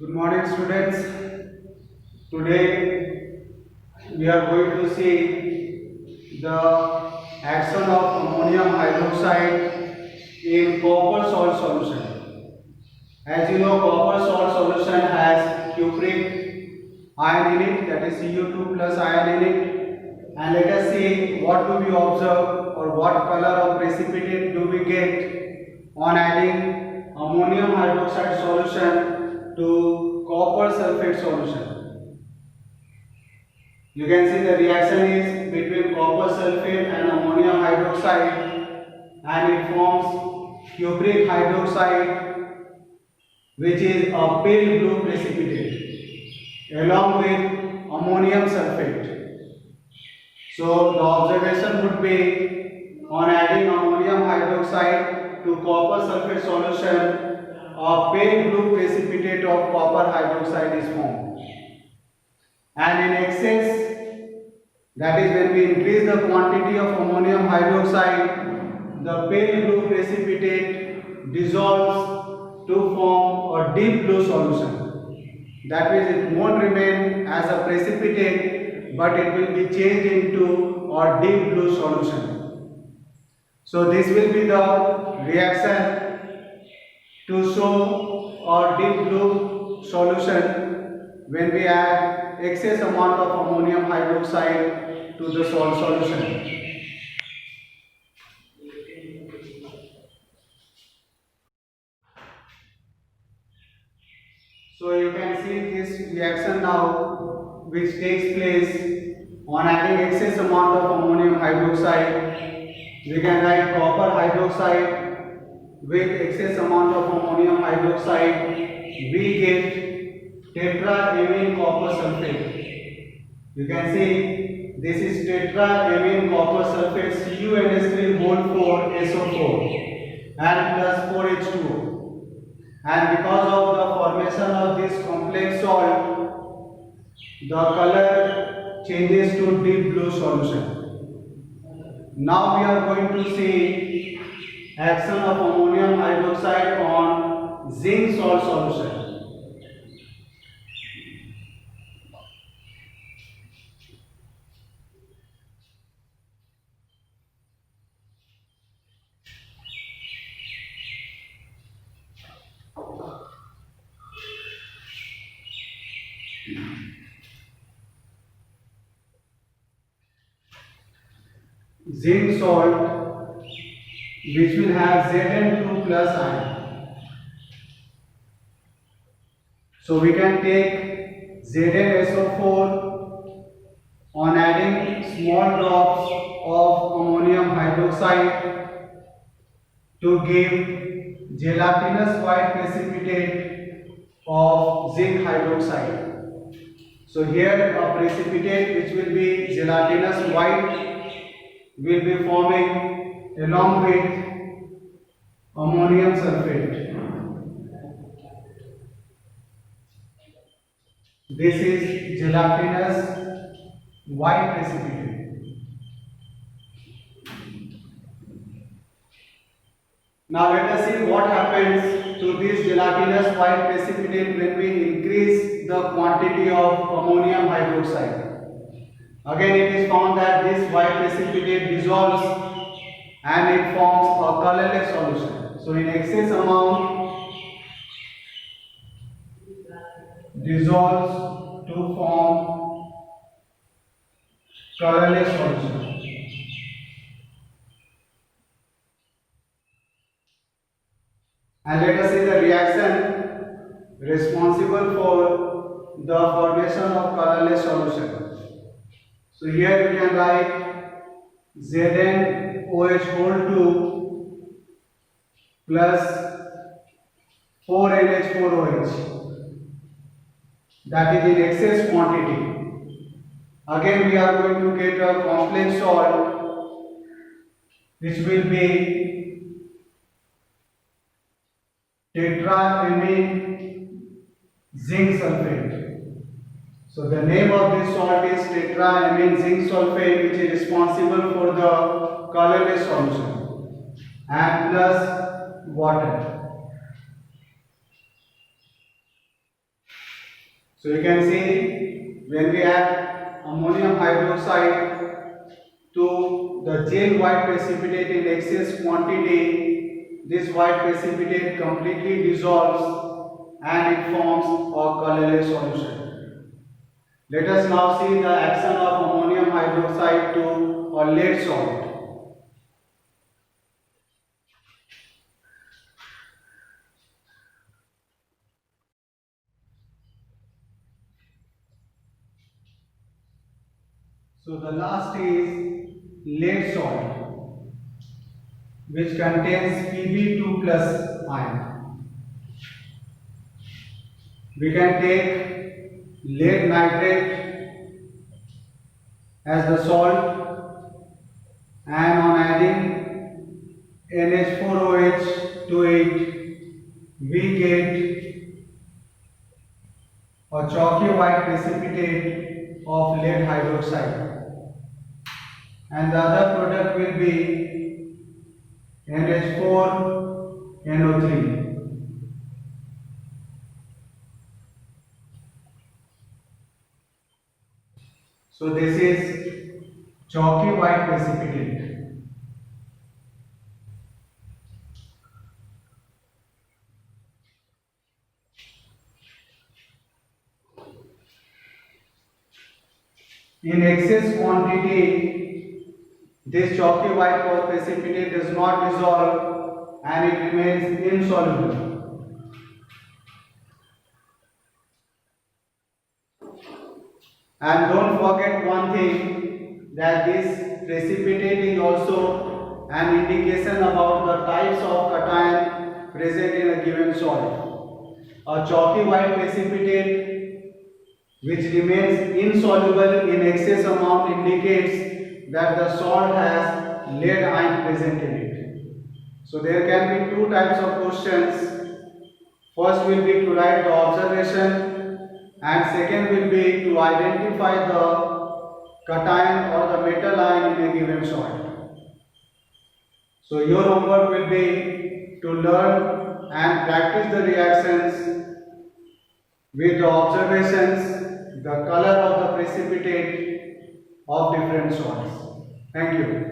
Good morning, students. Today we are going to see the action of ammonium hydroxide in copper salt solution. As you know, copper salt solution has cupric ion in it, that is Cu2 plus ion in it. And let us see what do we observe or what color of precipitate do we get on adding ammonium hydroxide solution to copper sulfate solution. You can see the reaction is between copper sulfate and ammonium hydroxide, and it forms cupric hydroxide, which is a pale blue precipitate, along with ammonium sulfate. So the observation would be, on adding ammonium hydroxide to copper sulfate solution, a pale blue precipitate of copper hydroxide is formed. And in excess, that is when we increase the quantity of ammonium hydroxide, the pale blue precipitate dissolves to form a deep blue solution. That means it won't remain as a precipitate, but it will be changed into a deep blue solution. So this will be the reaction to show a deep blue solution when we add excess amount of ammonium hydroxide to the salt solution. So you can see this reaction now, which takes place on adding excess amount of ammonium hydroxide. We can write copper hydroxide with excess amount of ammonium hydroxide. We get tetraamine copper sulfate. You can see this is tetraamine copper sulfate CuNH3 whole 4 SO4 and plus 4H2O. And because of the formation of this complex salt, the color changes to deep blue solution. Now we are going to see action of ammonium hydroxide on zinc salt solution. Zinc salt, which will have Zn2 plus ion. So we can take ZnSO4 on adding small drops of ammonium hydroxide to give gelatinous white precipitate of zinc hydroxide. So here a precipitate which will be gelatinous white will be forming along with ammonium sulfate. This is gelatinous white precipitate. Now let us see what happens to this gelatinous white precipitate when we increase the quantity of ammonium hydroxide. Again, it is found that this white precipitate dissolves and it forms a colorless solution. So in excess amount dissolves to form colorless solution. And let us see the reaction responsible for the formation of colorless solution. So here we can write ZnOH whole 2 plus 4NH4OH, that is in excess quantity. Again we are going to get a complex salt which will be tetraamine zinc sulfate. So the name of this salt is tetraamine zinc sulfate, which is responsible for the colorless solution, and plus water. So you can see when we add ammonium hydroxide to the gel white precipitate in excess quantity, this white precipitate completely dissolves and it forms a colorless solution. Let us now see the action of ammonium hydroxide to a lead salt. So the last is lead salt, which contains Pb2 plus ion. We can take lead nitrate as the salt, and on adding NH4OH to it, we get a chalky white precipitate of lead hydroxide, and the other product will be NH4NO3. So this is chalky white precipitate. In excess quantity, this chalky white precipitate does not dissolve and it remains insoluble. And don't forget one thing, that this precipitate is also an indication about the types of cation present in a given soil. A chalky white precipitate which remains insoluble in excess amount indicates that the salt has lead ion present in it. So there can be two types of questions. First will be to write the observation, and second will be to identify the cation or the metal ion in a given soil. So your homework will be to learn and practice the reactions with the observations, the color of the precipitate of different soils. Thank you.